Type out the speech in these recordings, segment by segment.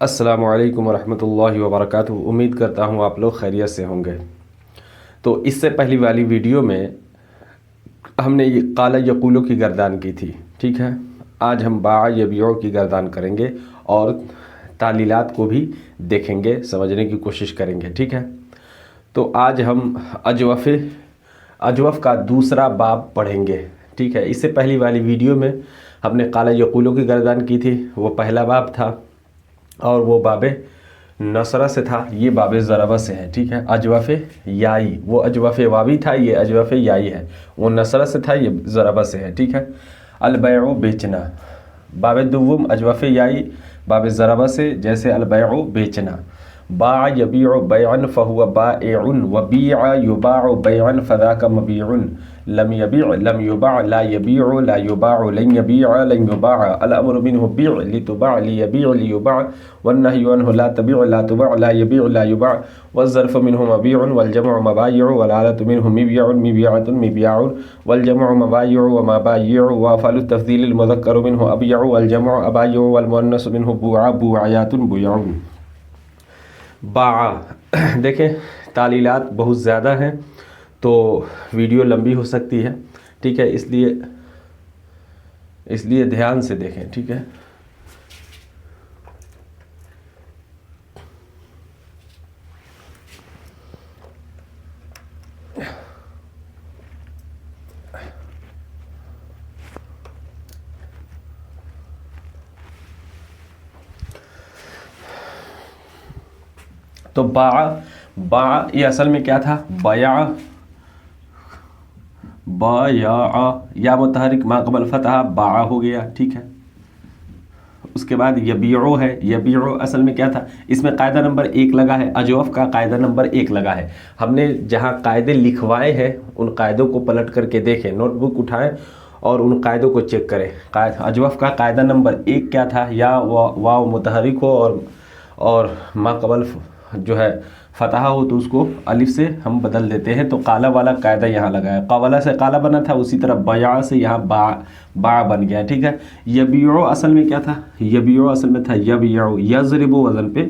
السلام علیکم ورحمۃ اللہ وبرکاتہ۔ امید کرتا ہوں آپ لوگ خیریت سے ہوں گے۔ تو اس سے پہلی والی ویڈیو میں ہم نے یہ قال یقولو کی گردان کی تھی، ٹھیک ہے۔ آج ہم باع یبیع کی گردان کریں گے اور تعلیلات کو بھی دیکھیں گے، سمجھنے کی کوشش کریں گے، ٹھیک ہے۔ تو آج ہم اجوف کا دوسرا باب پڑھیں گے، ٹھیک ہے۔ اس سے پہلی والی ویڈیو میں ہم نے قال یقولو کی گردان کی تھی، وہ پہلا باب تھا اور وہ باب نصرہ سے تھا، یہ باب ضربہ سے ہے، ٹھیک ہے۔ اجوف یائی، وہ اجوف واوی تھا، یہ اجوف یائی ہے، وہ نصرہ سے تھا، یہ ضربہ سے ہے، ٹھیک ہے۔ البیع بیچنا، باب دوم اجوف یائی باب ضربہ سے، جیسے البیع بیچنا۔ باع یبیع بیعا فہو بائع وبیع یباع بیعا فذاک مبیع لم یبیع لم یباع لا یبیع لا یباع لن یبیع لن یباع الامر منه بیع لتباع لیبیع لیباع والنهی عنه لا تبیع لا تباع لا یبیع لا یباع والظرف منه مبیع والجمع مبایع والعالة منه مبیع مبیعة مبیاع والجمع مبایع ومبایع وافعل التفضیل المذکر منه ابیع والجمع ابایع والمؤنث منه بوع بوعیات بویعون۔ باع، دیکھیں تعلیلات بہت زیادہ ہیں تو ویڈیو لمبی ہو سکتی ہے، ٹھیک ہے، اس لیے دھیان سے دیکھیں، ٹھیک ہے۔ تو باع یہ اصل میں کیا تھا؟ بیع، یا متحرک ما قبل فتح باع ہو گیا، ٹھیک ہے۔ اس کے بعد یبیعو ہے، یبیعو اصل میں کیا تھا؟ اس میں قاعدہ نمبر 1 لگا ہے، اجوف کا قاعدہ نمبر 1 لگا ہے۔ ہم نے جہاں قاعدے لکھوائے ہیں ان قاعدوں کو پلٹ کر کے دیکھیں، نوٹ بک اٹھائیں اور ان قاعدوں کو چیک کریں۔ اجوف کا قاعدہ نمبر 1 کیا تھا؟ یا واو متحرک ہو اور ما قبل جو ہے فتح ہو تو اس کو الف سے ہم بدل دیتے ہیں، تو قال والا قاعدہ یہاں لگا ہے۔ قولا سے قال بنا تھا، اسی طرح بیع سے یہاں باع بن گیا، ٹھیک ہے۔ یبیعو اصل میں کیا تھا؟ یبیعو اصل میں تھا یبیعو، یضربو وزن پہ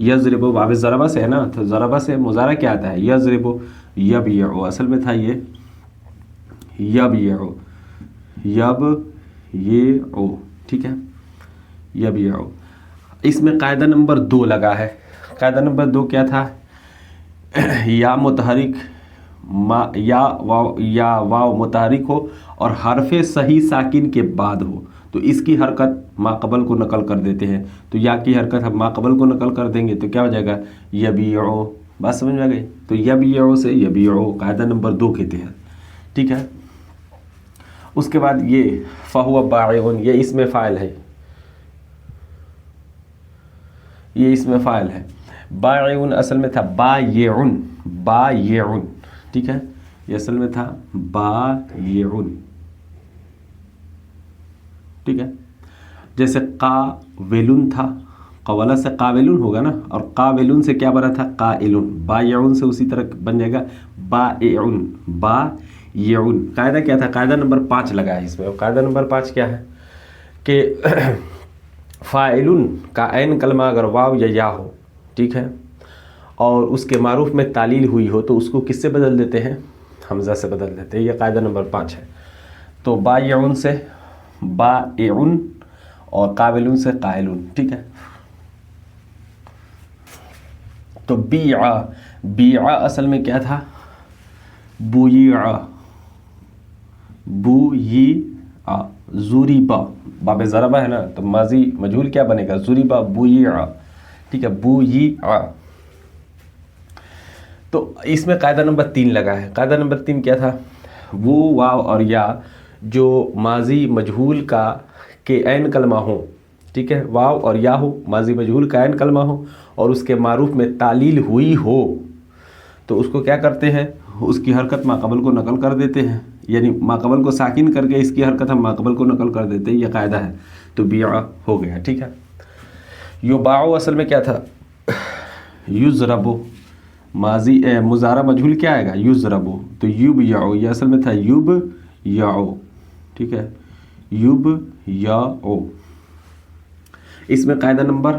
یضربو باب ضربہ سے ہے نا، تو ضربہ سے مضارع کیا آتا ہے؟ یضربو، یبیعو اصل میں تھا یہ یبیعو، یبیعو، ٹھیک ہے، یبیعو۔ اس میں قاعدہ نمبر 2 لگا ہے۔ قاعدہ نمبر 2 کیا تھا؟ یا متحرک یا واو متحرک ہو اور حرف صحیح ساکن کے بعد ہو تو اس کی حرکت ما قبل کو نقل کر دیتے ہیں، تو یا کی حرکت ہم ما قبل کو نقل کر دیں گے تو کیا ہو جائے گا؟ یبیعو، بات سمجھ میں آ گئی؟ تو یبیعو سے یبیعو قاعدہ نمبر 2 کے تحت، ٹھیک ہے۔ اس کے بعد یہ فہو باععن، یہ اسم فاعل ہے، یہ اسم فاعل ہے۔ بائعن اصل میں تھا بایعن، بایعن، ٹھیک ہے، یہ اصل میں تھا بایعن، ٹھیک ہے۔ جیسے قاولن تھا، قولا سے قاولن ہوگا نا، اور قاولن سے کیا بنا تھا؟ قائلن۔ بایعن سے اسی طرح بن جائے گا بائعن، بایعن۔ قاعدہ کیا تھا؟ قاعدہ نمبر 5 لگا ہے اس میں، قاعدہ نمبر 5 کیا ہے کہ فاعلن کا عین کلمہ اگر واو یا یا ہو، ٹھیک ہے، اور اس کے معروف میں تعلیل ہوئی ہو تو اس کو کس سے بدل دیتے ہیں؟ حمزہ سے بدل دیتے ہیں، یہ قاعدہ نمبر 5 ہے۔ تو بایعن سے بائعن اور قاولن سے قائلن، ٹھیک ہے۔ تو بیع اصل میں کیا تھا؟ بویع، بویع، زوریبا، باب ضربہ ہے نا تو ماضی مجہول کیا بنے گا؟ زوریبا بویع، ٹھیک ہے، بویع۔ تو اس میں قاعدہ نمبر 3 لگا ہے۔ قاعدہ نمبر 3 کیا تھا؟ وہ واو اور یا جو ماضی مجہول کا کے عین کلمہ ہو، ٹھیک ہے، واو اور یا ہو، ماضی مجہول کا عین کلمہ ہو اور اس کے معروف میں تعلیل ہوئی ہو تو اس کو کیا کرتے ہیں؟ اس کی حرکت ما قبل کو نقل کر دیتے ہیں، یعنی ما قبل کو ساکن کر کے اس کی حرکت ہم ما قبل کو نقل کر دیتے ہیں، یہ قاعدہ ہے۔ تو بیع ہو گیا، ٹھیک ہے۔ یباع اصل میں کیا تھا؟ یضربو، ماضی مضارع مجہول کیا آئے گا؟ یضربو، تو یبیعو، یہ اصل میں تھا یبیعو، ٹھیک ہے، یبیعو۔ اس میں قاعدہ نمبر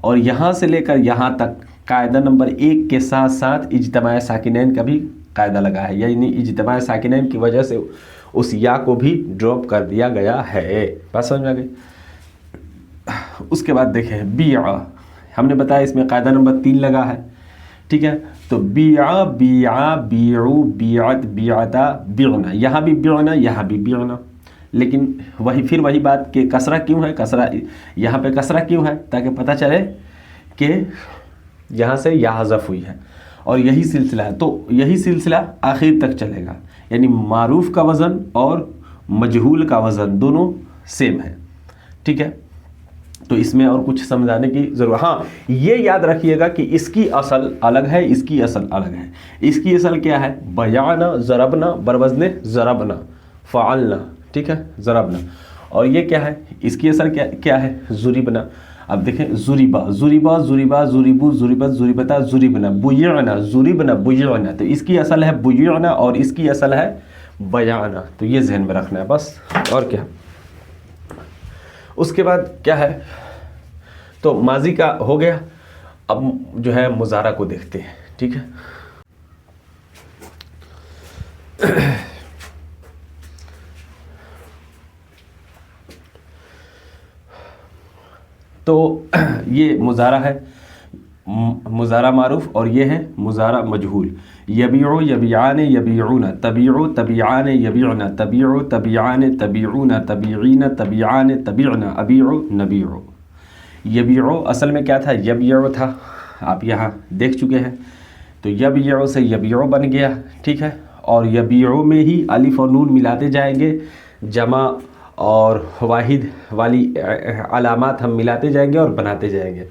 اور یہاں سے لے کر یہاں تک قاعدہ نمبر 1 کے ساتھ ساتھ اجتماع ساکنین کا بھی قاعدہ لگا ہے، یعنی اجتماع ساکنین کی وجہ سے اس یا کو بھی ڈراپ کر دیا گیا ہے. بات سمجھ میں آ گئی. اس کے بعد دیکھیں بیع، ہم نے بتایا اس میں قاعدہ نمبر 3 لگا ہے، ٹھیک ہے. تو بیع بیع بیعو بیعت بیعتا بیعنا، یہاں بھی بیعنا یہاں بھی بیعنا، لیکن وہی بات کہ کسرہ کیوں ہے، کسرہ یہاں پہ کسرہ کیوں ہے، تاکہ پتہ چلے کہ یہاں سے یا حذف ہوئی ہے اور یہی سلسلہ ہے. تو یہی سلسلہ آخر تک چلے گا، یعنی معروف کا وزن اور مجہول کا وزن دونوں سیم ہے، ٹھیک ہے. تو اس میں اور کچھ سمجھانے کی ضرورت، ہاں یہ یاد رکھیے گا کہ اس کی اصل الگ ہے، اس کی اصل الگ ہے. اس کی اصل کیا ہے؟ بیعنا ضربنا بروزن ضربنا فعلنا، ٹھیک ہے، ضربنا. اور یہ کیا ہے؟ اس کی اصل کیا ہے؟ ضربنا. اب دیکھیں ضربا ضربا ضربا ضربو ضربت ضربتا ضربنا بیعنا ضربنا بیعنا. تو اس کی اصل ہے بیعنا اور اس کی اصل ہے بیعنا. تو یہ ذہن میں رکھنا ہے بس، اور کیا. اس کے بعد کیا ہے؟ تو ماضی کا ہو گیا. اب جو ہے مضارع کو دیکھتے ہیں، ٹھیک ہے. تو یہ مضارع ہے، مضارع معروف، اور یہ ہے مضارع مجہول. یبیعو یبیعان یبیعون، تبیعو تبیعان یبیعن، تبیعو تبیعان تبیعون، تبیعین تبیعان تبیعن، ابیعو نبیعو. یبیعو اصل میں کیا تھا؟ یبیعو تھا، آپ یہاں دیکھ چکے ہیں. تو یبیعو سے یبیعو بن گیا، ٹھیک ہے. اور یبیعو میں ہی الف اور نون ملاتے جائیں گے، جمع اور واحد والی علامات ہم ملاتے جائیں گے اور بناتے جائیں گے.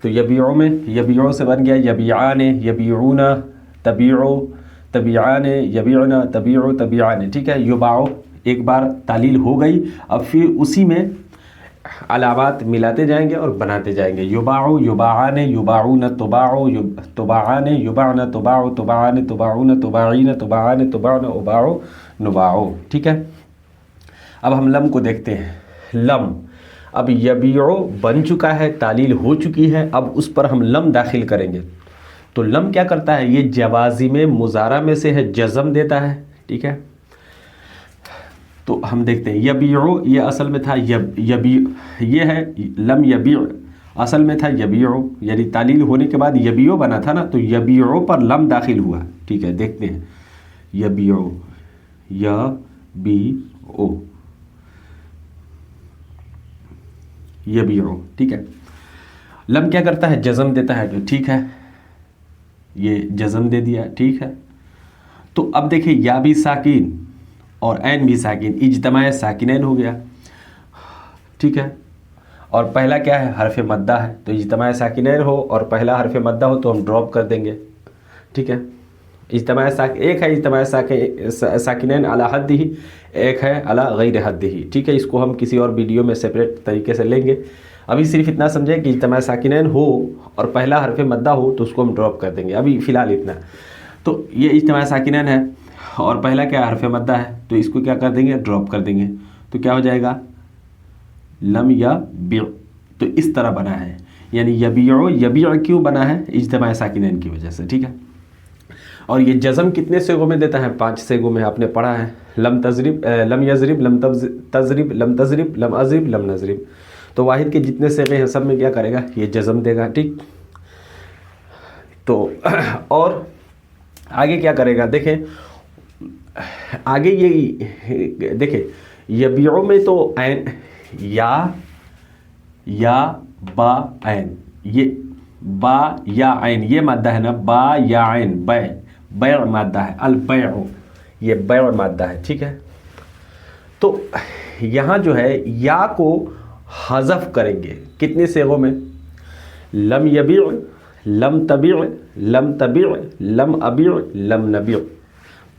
تو یبیعو میں یبیعو سے بن گیا یبیعان یبیعون، تبیعو تبیعان یبیعنا، تبیعو تبیعان، ٹھیک ہے. یباعو ایک بار تعلیل ہو گئی، اب پھر اسی میں علامات ملاتے جائیں گے اور بناتے جائیں گے. یباعو یباعان یباعون، تباعو تباعان یباعن، تباعو تباعان تباعون، تباعین تباعان تباعن، اباعو نباعو، ٹھیک ہے. اب ہم لم کو دیکھتے ہیں. لم، اب یبیعو بن چکا ہے، تعلیل ہو چکی ہے، اب اس پر ہم لم داخل کریں گے. تو لم کیا کرتا ہے؟ یہ جوازم مضارع میں سے ہے، جزم دیتا ہے، ٹھیک ہے. تو ہم دیکھتے ہیں یبیعو، یہ اصل میں تھا یہ ہے لم یبیع، اصل میں تھا یبیعو، یعنی تعلیل ہونے کے بعد یبیعو بنا تھا نا، تو یبیعو پر لم داخل ہوا، ٹھیک ہے. دیکھتے ہیں یبیعو یبیعو یبیعو، ٹھیک ہے. لم کیا کرتا ہے؟ جزم دیتا ہے، تو ٹھیک ہے، یہ جزم دے دیا، ٹھیک ہے. تو اب دیکھیں یا بھی ساکن اور عین بھی ساکن، اجتماع ساکنین ہو گیا، ٹھیک ہے. اور پہلا کیا ہے؟ حرف مدہ ہے. تو اجتماع ساکنین ہو اور پہلا حرف مدہ ہو تو ہم ڈراپ کر دیں گے، ٹھیک ہے. اجتماع ایک ہے اجتماع ساکنین علی حد ہی، ایک ہے علی غیر حد ہی، ٹھیک ہے. اس کو ہم کسی اور ویڈیو میں سپریٹ طریقے سے لیں گے. ابھی صرف اتنا سمجھیں کہ اجتماع ساکنین ہو اور پہلا حرف مدہ ہو تو اس کو ہم ڈراپ کر دیں گے، ابھی فی الحال اتنا. تو یہ اجتماع ساکنین ہے اور پہلا کیا حرف مدہ ہے، تو اس کو کیا کر دیں گے؟ ڈراپ کر دیں گے. تو کیا ہو جائے گا؟ لم یبیع. تو اس طرح بنا ہے، یعنی یبیعو یبیع کیوں بنا ہے؟ اجتماع ساکنین کی وجہ سے، ٹھیک ہے. اور یہ جزم کتنے صیغوں میں دیتا ہے؟ 5 صیغوں میں آپ نے پڑھا ہے. لم تضرب، لم یضرب، لم تضرب، لم تضرب، لم اضرب، لم نضرب. تو واحد کے جتنے صیغے ہیں سب میں کیا کرے گا؟ یہ جزم دے گا، ٹھیک. تو اور آگے کیا کرے گا؟ دیکھیں آگے یہ دیکھیں یبیعو میں تو عین یا با عین، یہ با یا عین یہ مادہ ہے نا، با یا عین، بیع مادہ ہے، البیع یہ بیع مادہ ہے، ٹھیک ہے. تو یہاں جو ہے یا کو حذف کریں گے کتنے صیغوں میں؟ لم یبیع، لم تبیع، لم تبیع، لم ابیع، لم نبیع.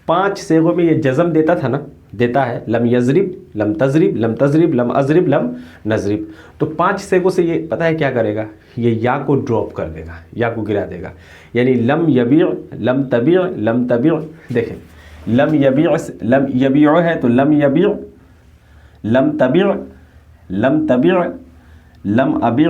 5 صیغوں میں یہ جزم دیتا تھا نا، دیتا ہے. لم یضرب، لم تضرب، لم تضرب، لم اضرب، لم نضرب. تو 5 صیغوں سے یہ پتہ ہے کیا کرے گا؟ یہ یا کو ڈراپ کر دے گا، یا کو گرا دے گا. یعنی لم یبیع، لم تبیع، لم تبیع. دیکھیں لم یبیع ہے تو لم یبیع، لم تبیع، لم تبیع، لم ابیع،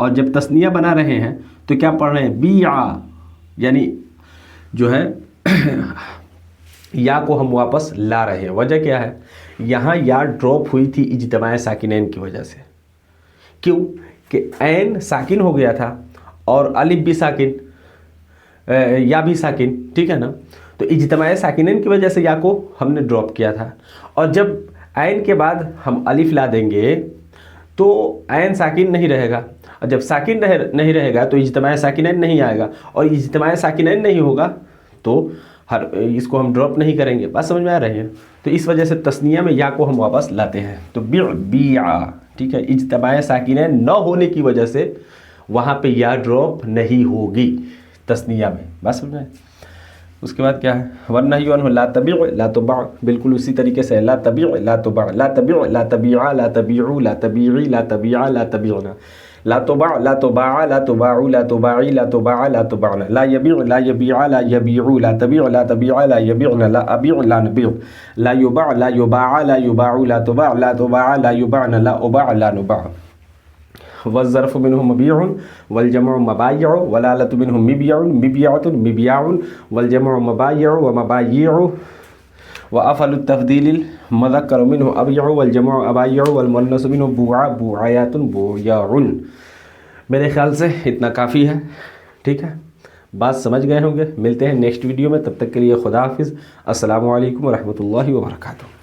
اور جب تثنیہ بنا رہے ہیں تو کیا پڑھ رہے ہیں بیع، یعنی جو ہے یا کو ہم واپس لا رہے ہیں۔ وجہ کیا ہے؟ یہاں یا ڈراپ ہوئی تھی اجتماع ساکنین کی وجہ سے۔ کیوں کہ عین ساکن ہو گیا تھا اور الف بھی ساکن، یا بھی ساکن، ٹھیک ہے نا، تو اجتماع ساکنین کی وجہ سے یا کو ہم نے ڈراپ کیا تھا، اور جب عین کے بعد ہم الف لا دیں گے تو عین ساکن نہیں رہے گا، اور جب ساکن نہیں رہے گا تو اجتماع ساکنین نہیں آئے گا، اور اجتماع ساکنین نہیں ہوگا تو اس کو ہم ڈراپ نہیں کریں گے۔ بات سمجھ میں آ رہی ہے؟ تو اس وجہ سے تثنیہ میں یا کو ہم واپس لاتے ہیں، تو بیع، ٹھیک ہے، اجتماع ساکنین نہ ہونے کی وجہ سے وہاں پہ یا ڈراپ نہیں ہوگی تثنیہ میں۔ بات سمجھ میں؟ اس کے بعد کیا ہے؟ والنہی عنہ لا تبیع لا تباع، بالکل اسی طریقے سے لا تبیع لا تباع، لا تبیع لا تبیعا لا تبیعو لا تبیعی لا تبیعا لا تبیعنا، لا تباع لا تباعا لا تباعو لا تباعی لا تباعا لا تباعنا، لا یبیع لا یبیعا لا یبیعو لا تبیع لا تبیعا لا یبیعنا، لا ابیع لا نبیع، لا یباع لا یباعا لا یباعو لا تباع لا تباعا لا یباعنا، لا اباع لا نباع۔ والظرف منه مبيع والجمع مبايع، والآلة منه مبيع مبيعة مبياع، والجمع مبايع ومبايع، وأفعل التفضيل المذكر منه أبيع والجمع أبايع، والمؤنث منه بوع بوعيات بوياع۔ میرے خیال سے اتنا کافی ہے، ٹھیک ہے، بات سمجھ گئے ہوں گے۔ ملتے ہیں نیکسٹ ویڈیو میں، تب تک کے لیے خدا حافظ، السلام علیکم ورحمۃ اللہ وبرکاتہ۔